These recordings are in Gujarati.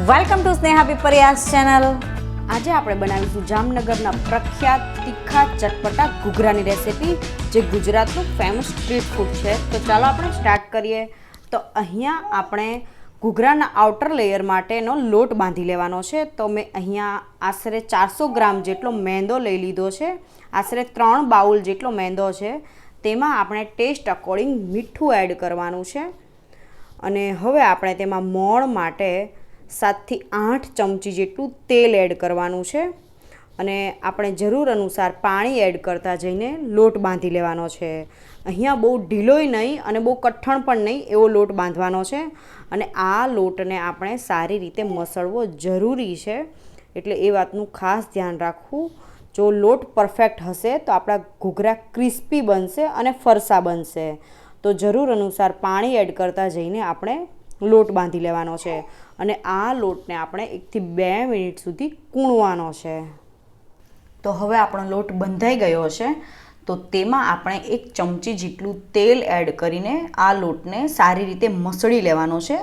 Welcome to Sneha Pipariya channel. આજે આપણે બનાવીશું જામનગરના પ્રખ્યાત તીખા ચટપટા ઘૂઘરાની રેસીપી, જે ગુજરાતનું ફેમસ સ્ટ્રીટ ફૂડ છે। તો ચાલો આપણે સ્ટાર્ટ કરીએ। તો અહીંયા આપણે ઘૂઘરાના આઉટર લેયર માટેનો લોટ બાંધી લેવાનો છે। તો મેં અહીંયા આશરે 400 ગ્રામ જેટલો મેંદો લઈ લીધો છે। આશરે 3 બાઉલ જેટલો મેંદો છે। તેમાં આપણે ટેસ્ટ અકોર્ડિંગ મીઠું એડ કરવાનું છે અને હવે આપણે તેમાં મોણ માટે 7 થી 8 ચમચી જેટલું તેલ એડ કરવાનું છે અને આપણે જરૂર અનુસાર પાણી એડ કરતા જઈને લોટ બાંધી લેવાનો છે। અહીંયા બહુ ઢીલોય નહીં અને બહુ કઠણ પણ નહીં એવો લોટ બાંધવાનો છે અને આ લોટને આપણે સારી રીતે મસળવો જરૂરી છે, એટલે એ વાતનું ખાસ ધ્યાન રાખવું। જો લોટ પરફેક્ટ હશે તો આપણા ઘૂઘરા ક્રિસ્પી બનશે અને ફરસા બનશે। તો જરૂર અનુસાર પાણી એડ કરતા જઈને આપણે લોટ બાંધી લેવાનો છે અને આ લોટને આપણે 1 થી 2 મિનિટ સુધી કૂણવાનો છે। તો હવે આપણો લોટ બંધાઈ ગયો છે, તો તેમાં આપણે 1 ચમચી જેટલું તેલ એડ કરીને આ લોટને સારી રીતે મસળી લેવાનો છે।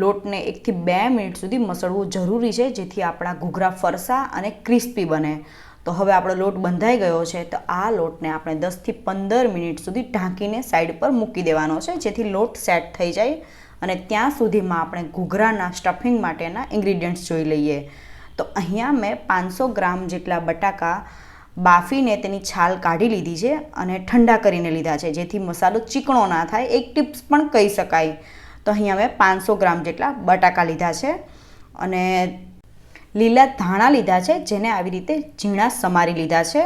લોટને 1 થી 2 મિનિટ સુધી મસળવું જરૂરી છે, જેથી આપણા ઘૂઘરા ફરસા અને ક્રિસ્પી બને। તો હવે આપણો લોટ બંધાઈ ગયો છે, તો આ લોટને આપણે 10 થી 15 મિનિટ સુધી ઢાંકીને સાઈડ પર મૂકી દેવાનો છે, જેથી લોટ સેટ થઈ જાય। અને ત્યાં સુધીમાં આપણે ઘૂઘરાના સ્ટફિંગ માટેના ઇન્ગ્રીડિયન્ટ્સ જોઈ લઈએ। તો અહીંયા મેં 500 ગ્રામ જેટલા બટાકા બાફીને તેની છાલ કાઢી લીધી છે અને ઠંડા કરીને લીધા છે, જેથી મસાલો ચીકણો ના થાય। એક ટિપ્સ પણ કહી શકાય। તો અહીંયા મેં 500 ગ્રામ જેટલા બટાકા લીધા છે અને લીલા ધાણા લીધા છે, જેને આવી રીતે ઝીણા સમારી લીધા છે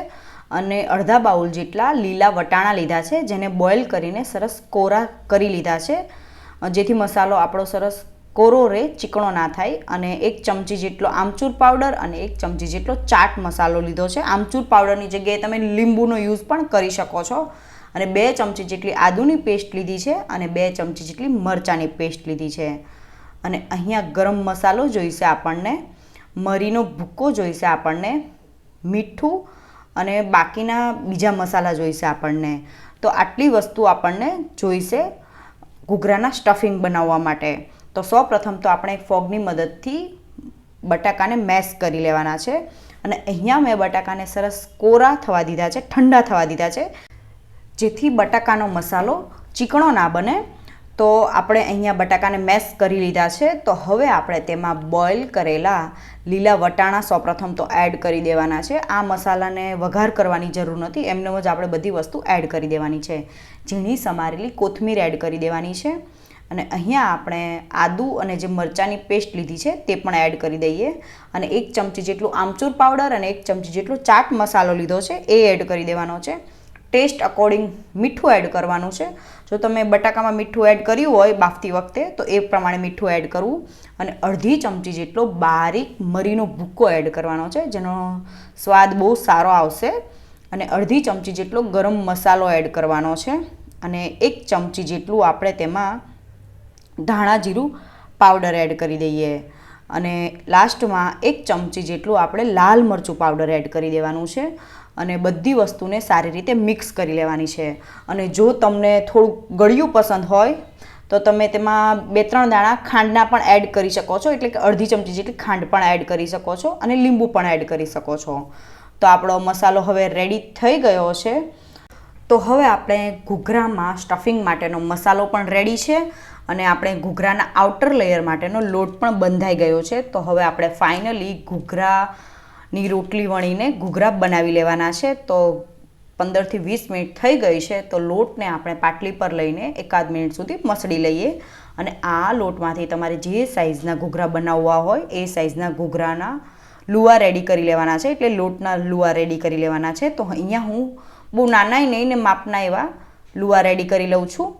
અને અડધા બાઉલ જેટલા લીલા વટાણા લીધા છે, જેને બોઇલ કરીને સરસ કોરા કરી લીધા છે, જેથી મસાલો આપણો સરસ કોરો રહે, ચીકણો ના થાય। અને 1 ચમચી જેટલો આમચૂર પાવડર અને 1 ચમચી જેટલો ચાટ મસાલો લીધો છે। આમચૂર પાવડરની જગ્યાએ તમે લીંબુનો યુઝ પણ કરી શકો છો। અને 2 ચમચી જેટલી આદુની પેસ્ટ લીધી છે અને 2 ચમચી જેટલી મરચાંની પેસ્ટ લીધી છે। અને અહીંયા ગરમ મસાલો જોઈશે આપણને, મરીનો ભૂક્કો જોઈશે આપણને, મીઠું અને બાકીના બીજા મસાલા જોઈશે આપણને। તો આટલી વસ્તુ આપણને જોઈશે ઘૂઘરાના સ્ટફિંગ બનાવવા માટે। તો સૌપ્રથમ તો આપણે ફોગની મદદથી બટાકાને મેશ કરી લેવાના છે અને અહીંયા મેં બટાકાને સરસ કોરા થવા દીધા છે, ઠંડા થવા દીધા છે, જેથી બટાકાનો મસાલો ચીકણો ના બને। તો આપણે અહીંયા બટાકાને મેશ કરી લીધા છે। તો હવે આપણે તેમાં બોઇલ કરેલા લીલા વટાણા સૌપ્રથમ તો એડ કરી દેવાના છે। આ મસાલાને વઘાર કરવાની જરૂર નથી, એમને જ આપણે બધી વસ્તુ એડ કરી દેવાની છે। ઝીણી સમારેલી કોથમીર એડ કરી દેવાની છે અને અહીંયા આપણે આદુ અને જે મરચાંની પેસ્ટ લીધી છે તે પણ એડ કરી દઈએ અને 1 ચમચી જેટલું આમચૂર પાવડર અને 1 ચમચી જેટલો ચાટ મસાલો લીધો છે એ એડ કરી દેવાનો છે। ટેસ્ટ અકોર્ડિંગ મીઠું એડ કરવાનું છે। જો તમે બટાકામાં મીઠું એડ કર્યું હોય બાફતી વખતે તો એ પ્રમાણે મીઠું એડ કરવું અને અડધી ચમચી જેટલો બારીક મરીનો ભૂક્કો એડ કરવાનો છે, જેનો સ્વાદ બહુ સારો આવશે। અને અડધી ચમચી જેટલો ગરમ મસાલો એડ કરવાનો છે અને 1 ચમચી જેટલું આપણે તેમાં ધાણા જીરું પાવડર એડ કરી દઈએ અને લાસ્ટમાં 1 ચમચી જેટલું આપણે લાલ મરચું પાવડર એડ કરી દેવાનું છે અને બધી વસ્તુને સારી રીતે મિક્સ કરી લેવાની છે। અને જો તમને થોડું ગળ્યું પસંદ હોય તો તમે તેમાં 2-3 દાણા ખાંડના પણ એડ કરી શકો છો, એટલે કે અડધી ચમચી જેટલી ખાંડ પણ એડ કરી શકો છો અને લીંબુ પણ એડ કરી શકો છો। તો આપણો મસાલો હવે રેડી થઈ ગયો છે। તો હવે આપણે ઘૂઘરામાં સ્ટફિંગ માટેનો મસાલો પણ રેડી છે અને આપણે ઘૂઘરાના આઉટર લેયર માટેનો લોટ પણ બંધાઈ ગયો છે। તો હવે આપણે ફાઇનલી ઘૂઘરાની રોટલી વણીને ઘૂઘરા બનાવી લેવાના છે। તો 15 થી 20 મિનિટ થઈ ગઈ છે, તો લોટને આપણે પાટલી પર લઈને 1 મિનિટ સુધી મસળી લઈએ અને આ લોટમાંથી તમારે જે સાઇઝના ઘૂઘરા બનાવવા હોય એ સાઇઝના ઘૂઘરાના લુવા રેડી કરી લેવાના છે, એટલે લોટના લુવા રેડી કરી લેવાના છે। તો અહીંયા હું બહુ નાનાય નહીં ને માપના એવા લુવા રેડી કરી લઉં છું।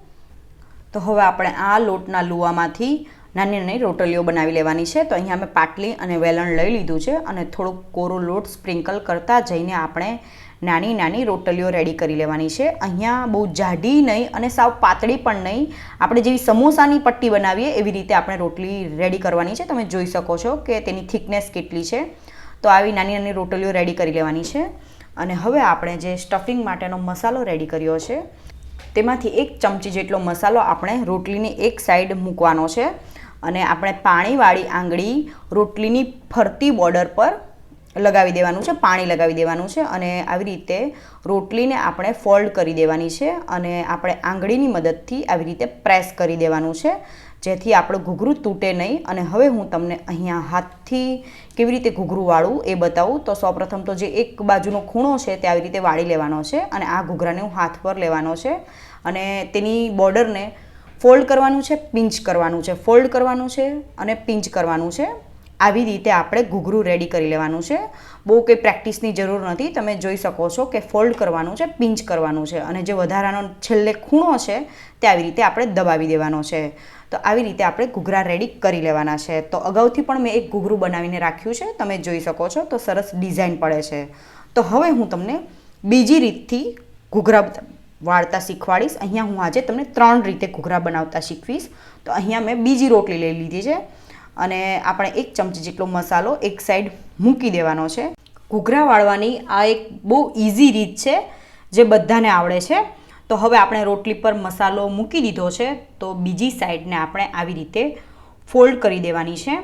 તો હવે આપણે આ લોટના લુવામાંથી નાની નાની રોટલીઓ બનાવી લેવાની છે। તો અહીંયા મેં પાટલી અને વેલણ લઈ લીધું છે અને થોડોક કોરો લોટ સ્પ્રિંકલ કરતા જઈને આપણે નાની નાની રોટલીઓ રેડી કરી લેવાની છે। અહીંયા બહુ જાડી નહીં અને સાવ પાતળી પણ નહીં, આપણે જેવી સમોસાની પટ્ટી બનાવીએ એવી રીતે આપણે રોટલી રેડી કરવાની છે। તમે જોઈ શકો છો કે તેની થિકનેસ કેટલી છે। તો આવી નાની નાની રોટલીઓ રેડી કરી લેવાની છે અને હવે આપણે જે સ્ટફિંગ માટેનો મસાલો રેડી કર્યો છે તેમાંથી 1 ચમચી જેટલો મસાલો આપણે રોટલીની એક સાઈડ મૂકવાનો છે અને આપણે પાણીવાળી આંગળી રોટલીની ફરતી બોર્ડર પર લગાવી દેવાનું છે, પાણી લગાવી દેવાનું છે અને આવી રીતે રોટલીને આપણે ફોલ્ડ કરી દેવાની છે અને આપણે આંગળીની મદદથી આવી રીતે પ્રેસ કરી દેવાનું છે, જેથી આપણું ઘૂઘરું તૂટે નહીં. અને હવે હું તમને અહીંયા હાથથી કેવી રીતે ઘૂઘરું વાળું એ બતાવું. તો સૌપ્રથમ તો જે એક બાજુનો ખૂણો છે તે આવી રીતે વાળી લેવાનો છે અને આ ઘૂઘરાને હું હાથ પર લેવાનો છે અને તેની બોર્ડરને ફોલ્ડ કરવાનું છે, પિંચ કરવાનું છે, ફોલ્ડ કરવાનું છે અને પિંચ કરવાનું છે. આવી રીતે આપણે ઘૂઘરું રેડી કરી લેવાનું છે. બહુ કંઈ પ્રેક્ટિસની જરૂર નથી. તમે જોઈ શકો છો કે ફોલ્ડ કરવાનું છે, પિંચ કરવાનું છે અને જે વધારાનો છેલ્લે ખૂણો છે તે આવી રીતે આપણે દબાવી દેવાનો છે. તો આવી રીતે આપણે ઘૂઘરા રેડી કરી લેવાના છે. તો અગાઉથી પણ મેં એક ઘૂઘરું બનાવીને રાખ્યું છે, તમે જોઈ શકો છો. તો સરસ ડિઝાઇન પડે છે. તો હવે હું તમને બીજી રીતથી ઘૂઘરા વાળતા શીખવાડીશ. અહીંયા હું આજે તમને 3 રીતે ઘૂઘરા બનાવતા શીખવીશ. તો અહીંયા મેં બીજી રોટલી લઈ લીધી છે અને આપણે 1 ચમચી જેટલો મસાલો એક સાઈડ મૂકી દેવાનો છે. ઘૂઘરા વાળવાની આ એક બહુ ઇઝી રીત છે જે બધાને આવડે છે. તો હવે આપણે રોટલી પર મસાલો મૂકી દીધો છે, તો બીજી સાઈડને આપણે આવી રીતે ફોલ્ડ કરી દેવાની છે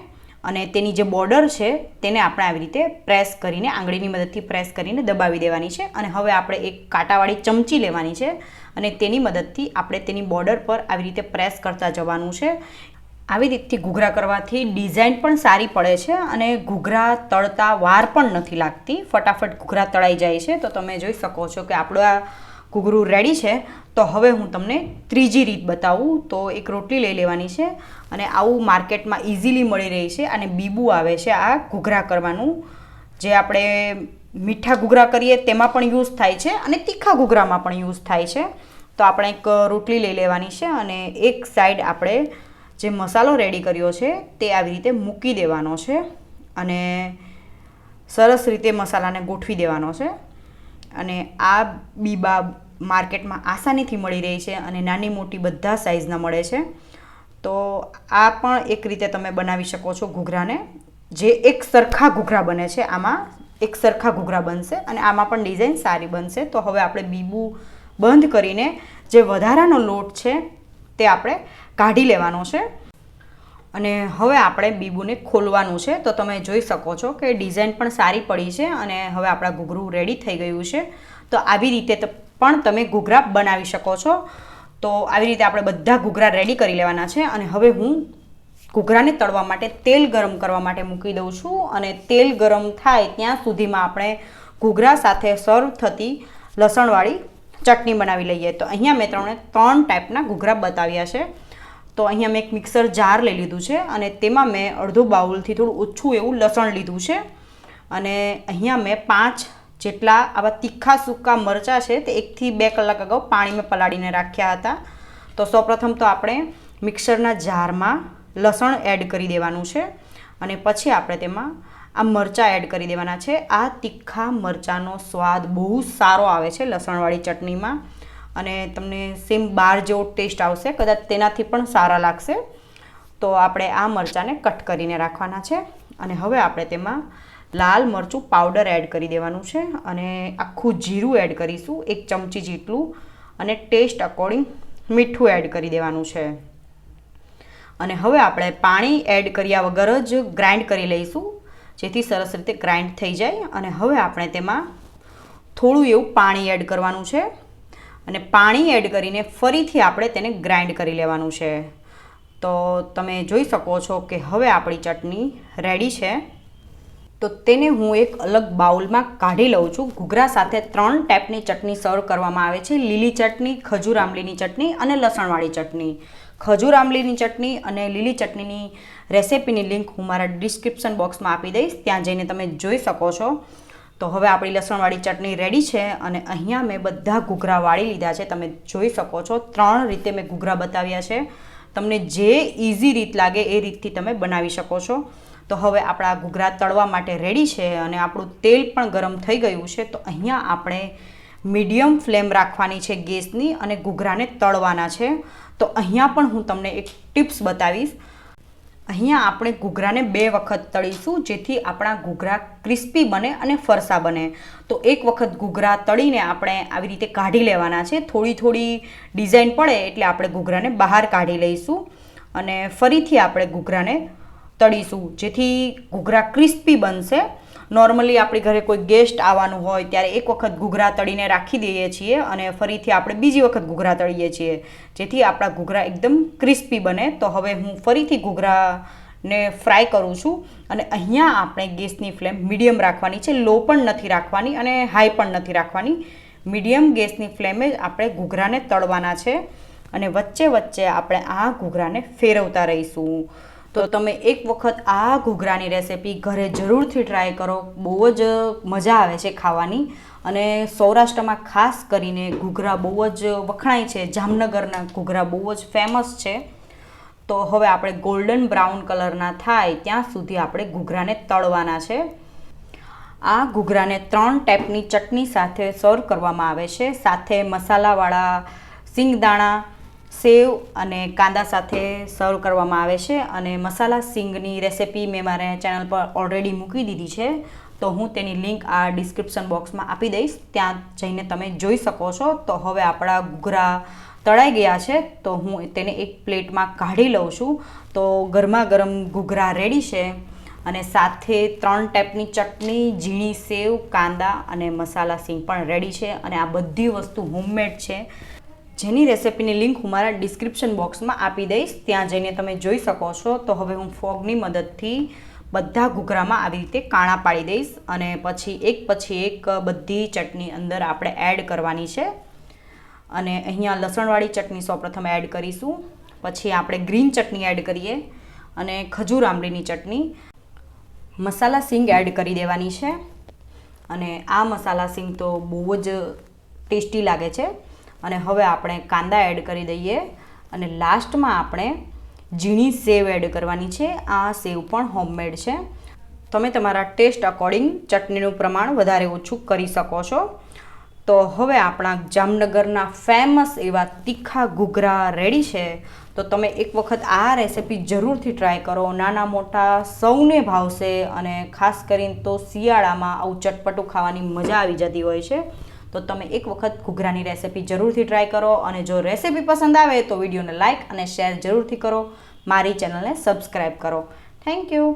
અને તેની જે બોર્ડર છે તેને આપણે આવી રીતે પ્રેસ કરીને, આંગળીની મદદથી પ્રેસ કરીને દબાવી દેવાની છે. અને હવે આપણે એક કાંટાવાળી ચમચી લેવાની છે અને તેની મદદથી આપણે તેની બોર્ડર પર આવી રીતે પ્રેસ કરતા જવાનું છે. આવી રીતથી ઘૂઘરા કરવાથી ડિઝાઇન પણ સારી પડે છે અને ઘૂઘરા તળતા વાર પણ નથી લાગતી, ફટાફટ ઘૂઘરા તળાઈ જાય છે. તો તમે જોઈ શકો છો કે આપણું આ ઘૂઘરું રેડી છે. તો હવે હું તમને ત્રીજી રીત બતાવું. તો એક રોટલી લઈ લેવાની છે અને આવું માર્કેટમાં ઇઝીલી મળી રહી છે અને બીબું આવે છે આ ઘૂઘરા કરવાનું, જે આપણે મીઠા ઘૂઘરા કરીએ તેમાં પણ યુઝ થાય છે અને તીખા ઘૂઘરામાં પણ યુઝ થાય છે. તો આપણે એક રોટલી લઈ લેવાની છે અને એક સાઈડ આપણે જે મસાલો રેડી કર્યો છે તે આવી રીતે મૂકી દેવાનો છે અને સરસ રીતે મસાલાને ગોઠવી દેવાનો છે. અને આ બીબા માર્કેટમાં આસાનીથી મળી રહી છે અને નાની મોટી બધા સાઇઝના મળે છે. તો આ પણ એક રીતે તમે બનાવી શકો છો ઘૂઘરાને, જે એક સરખા ઘૂઘરા બને છે. આમાં એક સરખા ઘૂઘરા બનશે અને આમાં પણ ડિઝાઇન સારી બનશે. તો હવે આપણે બીબું બંધ કરીને જે વધારાનો લોટ છે તે આપણે કાઢી લેવાનો છે અને હવે આપણે બીબુને ખોલવાનું છે. તો તમે જોઈ શકો છો કે ડિઝાઇન પણ સારી પડી છે અને હવે આપણા ઘૂઘરું રેડી થઈ ગયું છે. તો આવી રીતે પણ તમે ઘૂઘરા બનાવી શકો છો. તો આવી રીતે આપણે બધા ઘૂઘરા રેડી કરી લેવાના છે અને હવે હું ઘૂઘરાને તળવા માટે તેલ ગરમ કરવા માટે મૂકી દઉં છું અને તેલ ગરમ થાય ત્યાં સુધીમાં આપણે ઘૂઘરા સાથે સર્વ થતી લસણવાળી ચટણી બનાવી લઈએ. તો અહીંયા મેં તમને 3 ટાઈપના ઘૂઘરા બતાવ્યા છે. તો અહીંયા મેં એક મિક્સર જાર લઈ લીધું છે અને તેમાં મેં અડધો બાઉલથી થોડું ઓછું એવું લસણ લીધું છે અને અહીંયા મેં 5 જેટલા આવા તીખા સૂકા મરચાં છે તે 1 થી 2 કલાક અગાઉ પાણીમાં પલાળીને રાખ્યા હતા. તો સૌપ્રથમ તો આપણે મિક્સરના જારમાં લસણ એડ કરી દેવાનું છે અને પછી આપણે તેમાં આ મરચાં એડ કરી દેવાના છે. આ તીખા મરચાંનો સ્વાદ બહુ સારો આવે છે લસણવાળી ચટણીમાં અને તમને સેમ બાર જેવો ટેસ્ટ આવશે, કદાચ તેનાથી પણ સારા લાગશે. તો આપણે આ મરચાંને કટ કરીને રાખવાના છે અને હવે આપણે તેમાં લાલ મરચું પાવડર એડ કરી દેવાનું છે અને આખું જીરું એડ કરીશું 1 ચમચી જેટલું અને ટેસ્ટ અકોર્ડિંગ મીઠું એડ કરી દેવાનું છે. અને હવે આપણે પાણી એડ કર્યા વગર જ ગ્રાઇન્ડ કરી લઈશું, જેથી સરસ રીતે ગ્રાઇન્ડ થઈ જાય. અને હવે આપણે તેમાં થોડું એવું પાણી એડ કરવાનું છે અને પાણી એડ કરીને ફરીથી આપણે તેને ગ્રાઇન્ડ કરી લેવાનું છે. તો તમે જોઈ શકો છો કે હવે આપણી ચટણી રેડી છે. તો તેને હું એક અલગ બાઉલમાં કાઢી લઉં છું. ઘૂઘરા સાથે 3 ટાઈપની ચટણી સર્વ કરવામાં આવે છે: લીલી ચટણી, ખજૂર આંબલીની ચટણી અને લસણવાળી ચટણી. ખજૂર આંબલીની ચટણી અને લીલી ચટણીની રેસિપીની લિંક હું મારા ડિસ્ક્રિપ્શન બોક્સમાં આપી દઈશ, ત્યાં જઈને તમે જોઈ શકો છો. તો હવે આપણી લસણવાળી ચટણી રેડી છે અને અહીંયા મેં બધા ઘૂઘરા વાળી લીધા છે. તમે જોઈ શકો છો 3 રીતે મેં ઘૂઘરા બતાવ્યા છે. તમને જે ઇઝી રીત લાગે એ રીતથી તમે બનાવી શકો છો. તો હવે આપણા ઘૂઘરા તળવા માટે રેડી છે અને આપણું તેલ પણ ગરમ થઈ ગયું છે. તો અહીંયા આપણે મીડિયમ ફ્લેમ રાખવાની છે ગેસની અને ઘૂઘરાને તળવાના છે. તો અહીંયા પણ હું તમને એક ટિપ્સ બતાવીશ. અહીંયા આપણે ઘૂઘરાને 2 વખત તળીશું, જેથી આપણા ઘૂઘરા ક્રિસ્પી બને અને ફરસા બને. તો એક વખત ઘૂઘરા તળીને આપણે આવી રીતે કાઢી લેવાના છે. થોડી થોડી ડિઝાઇન પડે એટલે આપણે ઘૂઘરાને બહાર કાઢી લઈશું અને ફરીથી આપણે ઘૂઘરાને તળીશું, જેથી ઘૂઘરા ક્રિસ્પી બનશે. નોર્મલી આપણી ઘરે કોઈ ગેસ્ટ આવવાનું હોય ત્યારે એક વખત ઘૂઘરા તળીને રાખી દઈએ છીએ અને ફરીથી આપણે બીજી વખત ઘૂઘરા તળીએ છીએ, જેથી આપણા ઘૂઘરા એકદમ ક્રિસ્પી બને. તો હવે હું ફરીથી ઘૂઘરાને ફ્રાય કરું છું અને અહીંયા આપણે ગેસની ફ્લેમ મીડિયમ રાખવાની છે. લો પણ નથી રાખવાની અને હાઈ પણ નથી રાખવાની. મીડિયમ ગેસની ફ્લેમે જ આપણે ઘૂઘરાને તળવાના છે અને વચ્ચે વચ્ચે આપણે આ ઘૂઘરાને ફેરવતા રહીશું. તો તમે એક વખત આ ઘૂઘરાની રેસિપી ઘરે જરૂરથી ટ્રાય કરો. બહુ જ મજા આવે છે ખાવાની. અને સૌરાષ્ટ્રમાં ખાસ કરીને ઘૂઘરા બહુ જ વખણાય છે. જામનગરના ઘૂઘરા બહુ જ ફેમસ છે. તો હવે આપણે ગોલ્ડન બ્રાઉન કલરના થાય ત્યાં સુધી આપણે ઘૂઘરાને તળવાના છે. આ ઘૂઘરાને 3 ટાઈપની ચટણી સાથે સર્વ કરવામાં આવે છે. સાથે મસાલાવાળા સિંગદાણા, સેવ અને કાંદા સાથે સર્વ કરવામાં આવે છે. અને મસાલા સિંગની રેસિપી મેં મારા ચેનલ પર ઓલરેડી મૂકી દીધી છે, તો હું તેની લિંક આ ડિસ્ક્રિપ્શન બોક્સમાં આપી દઈશ, ત્યાં જઈને તમે જોઈ શકો છો. તો હવે આપણા ઘૂઘરા તળાઈ ગયા છે, તો હું તેને એક પ્લેટમાં કાઢી લઉં છું. તો ગરમા ગરમ ઘૂઘરા રેડી છે અને સાથે 3 ટાઈપની ચટણી, ઝીણી સેવ, કાંદા અને મસાલા સિંગ પણ રેડી છે. અને આ બધી વસ્તુ હોમમેડ છે, જેની રેસિપીની લિંક હું મારા ડિસ્ક્રિપ્શન બોક્સમાં આપી દઈશ, ત્યાં જઈને તમે જોઈ શકો છો. તો હવે હું ફોગની મદદથી બધા ઘૂઘરામાં આવી રીતે કાણા પાડી દઈશ અને પછી એક બધી ચટણી અંદર આપણે એડ કરવાની છે. અને અહીંયા લસણવાળી ચટણી સૌપ્રથમ એડ કરીશું, પછી આપણે ગ્રીન ચટણી એડ કરીએ અને ખજૂર આંબલીની ચટણી. મસાલા સિંગ એડ કરી દેવાની છે અને આ મસાલા સિંગ તો બહુ જ ટેસ્ટી લાગે છે. અને હવે આપણે કાંદા એડ કરી દઈએ અને લાસ્ટમાં આપણે ઝીણી સેવ એડ કરવાની છે. આ સેવ પણ હોમમેડ છે. તમે તમારા ટેસ્ટ અકોર્ડિંગ ચટણીનું પ્રમાણ વધારે ઓછું કરી શકો છો. તો હવે આપણા જામનગરના ફેમસ એવા તીખા ઘૂઘરા રેડી છે. તો તમે એક વખત આ રેસિપી જરૂરથી ટ્રાય કરો. નાના મોટા સૌને ભાવશે અને ખાસ કરીને તો શિયાળામાં આવું ચટપટું ખાવાની મજા આવી જતી હોય છે. તો તમે એક વખત ઘૂઘરાની રેસિપી જરૂરથી ટ્રાય કરો. અને જો રેસિપી પસંદ આવે તો વિડીયોને લાઇક અને શેર જરૂરથી કરો. મારી ચેનલને સબસ્ક્રાઈબ કરો. Thank you.